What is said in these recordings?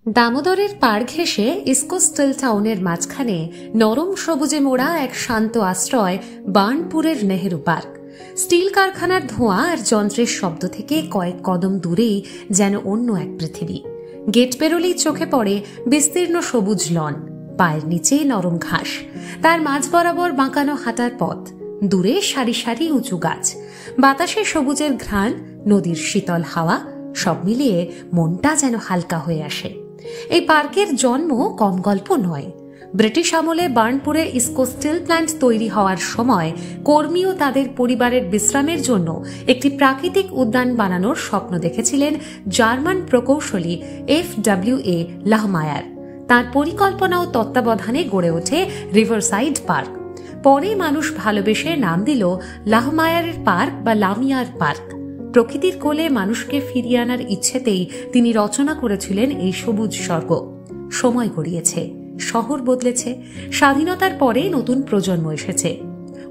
দামোদরের পাড় ঘেঁষে ইস্কো স্টিল টাউনের মাঝখানে নরম সবুজে মোড়া এক শান্ত আশ্রয় বার্নপুরের নেহেরু পার্ক। স্টিল কারখানার ধোঁয়া আর যন্ত্রের শব্দ থেকে কয়েক কদম দূরেই যেন অন্য এক পৃথিবী। গেট পেরোলেই চোখে পড়ে বিস্তীর্ণ সবুজ লন, পায়ের নিচে নরম ঘাস, তার মাঝ বরাবর বাঁকানো হাঁটার পথ, দূরে সারি সারি উঁচু গাছ, বাতাসে সবুজের ঘ্রাণ, নদীর শীতল হাওয়া, সব মিলিয়ে মনটা যেন হালকা হয়ে আসে। এই পার্কের জন্ম কম গল্প নয়। ব্রিটিশ আমলে বার্নপুরে ইস্কো স্টিল প্ল্যান্ট তৈরি হওয়ার সময় কর্মী ও তাদের পরিবারের বিশ্রামের জন্য একটি প্রাকৃতিক উদ্যান বানানোর স্বপ্ন দেখেছিলেন জার্মান প্রকৌশলী FWA লাহমায়ার। তার পরিকল্পনা ও তত্ত্বাবধানে গড়ে ওঠে রিভারসাইড পার্ক। পরে মানুষ ভালোবেসে নাম দিল লাহমায়ারের পার্ক বা লামিয়ার পার্ক। প্রকৃতির কোলে মানুষকে ফিরিয়ে আনার ইচ্ছেতেই তিনি রচনা করেছিলেন এই সবুজ স্বর্গ। সময় গড়িয়েছে, শহর বদলেছে, স্বাধীনতার পরে নতুন প্রজন্ম এসেছে।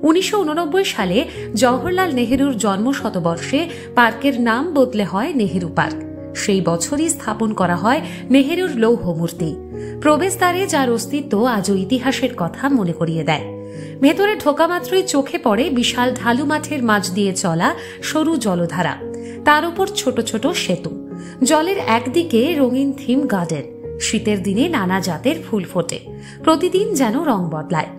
1989 সালে জওহরলাল নেহেরুর জন্ম শতবর্ষে পার্কের নাম বদলে হয় নেহেরু পার্ক। সেই বছরই স্থাপন করা হয় নেহেরুর লৌহ মূর্তি। প্রবেশদ্বারে যার অস্তিত্ব আজও ইতিহাসের কথা মনে করিয়ে দেয়। ভেতরে ঢোকা মাত্রই চোখে পড়ে বিশাল ঢালু মাঠের মাঝ দিয়ে চলা সরু জলধারা, তার উপর ছোট ছোট সেতু, জলের একদিকে রঙিন থিম গার্ডেন। শীতের দিনে নানা জাতের ফুল ফোটে, প্রতিদিন যেন রং বদলায়।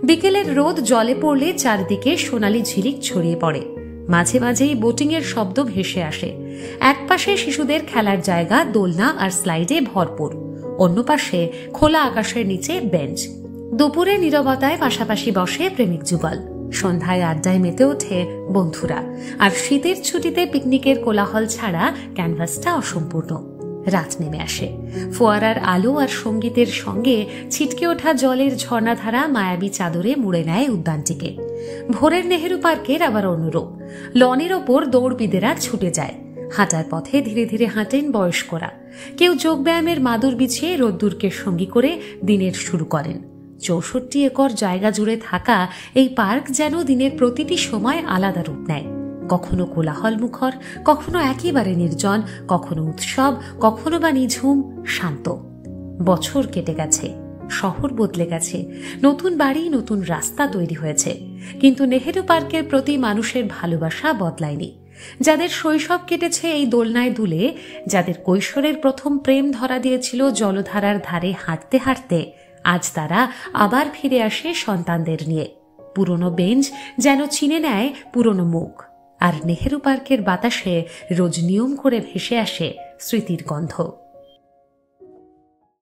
বিকেলের রোদ জলে পড়লে চারদিকে সোনালি ঝিলিক ছড়িয়ে পড়ে, মাঝে মাঝেই বোটিং এর শব্দ ভেসে আসে। এক পাশে শিশুদের খেলার জায়গা, দোলনা আর স্লাইডে ভরপুর, অন্য পাশে খোলা আকাশের নিচে বেঞ্চ। দুপুরে নীরবতায় পাশাপাশি বসে প্রেমিক যুগল, সন্ধ্যায় আড্ডায় মেতে ওঠে বন্ধুরা, আর শীতের ছুটিতে পিকনিকের কোলাহল ছাড়া ক্যানভাসটা অসম্পূর্ণ। রাত নেমে আসে, ফোয়ারার আলো আর সঙ্গীতের সঙ্গে ছিটকে ওঠা জলের ঝর্ণাধারা মায়াবী চাদরে মুড়ে নেয় উদ্যানটিকে। ভোরের নেহেরু পার্কের আবার অনুরূপ। লনের ওপর দৌড়বিদেরা ছুটে যায়, হাঁটার পথে ধীরে ধীরে হাঁটেন বয়স্করা। কেউ যোগব্যায়ামের মাদুর বিছিয়ে রোদ্দুরকে সঙ্গী করে দিনের শুরু করেন। 64 একর জায়গা জুড়ে থাকা এই পার্ক যেন দিনের প্রতিটি সময় আলাদা রূপ নেয়। কখনো কোলাহল মুখর, কখনো একেবারে নির্জন, কখনো উৎসব, কখনো বা নিঝুম শান্ত। বছর কেটে গেছে, শহর বদলে গেছে, নতুন বাড়ি, নতুন রাস্তা তৈরি হয়েছে, কিন্তু নেহেরু পার্কের প্রতি মানুষের ভালোবাসা বদলায়নি। যাদের শৈশব কেটেছে এই দোলনায় দুলে, যাদের কৈশোরের প্রথম প্রেম ধরা দিয়েছিল জলধারার ধারে হাঁটতে হাঁটতে, আজ তারা আবার ফিরে আসে সন্তানদের নিয়ে। পুরনো বেঞ্চ যেন চিনে নেয় পুরনো মুখ, আর নেহেরু পার্কের বাতাসে রোজ নিয়ম করে ভেসে আসে স্মৃতির গন্ধ।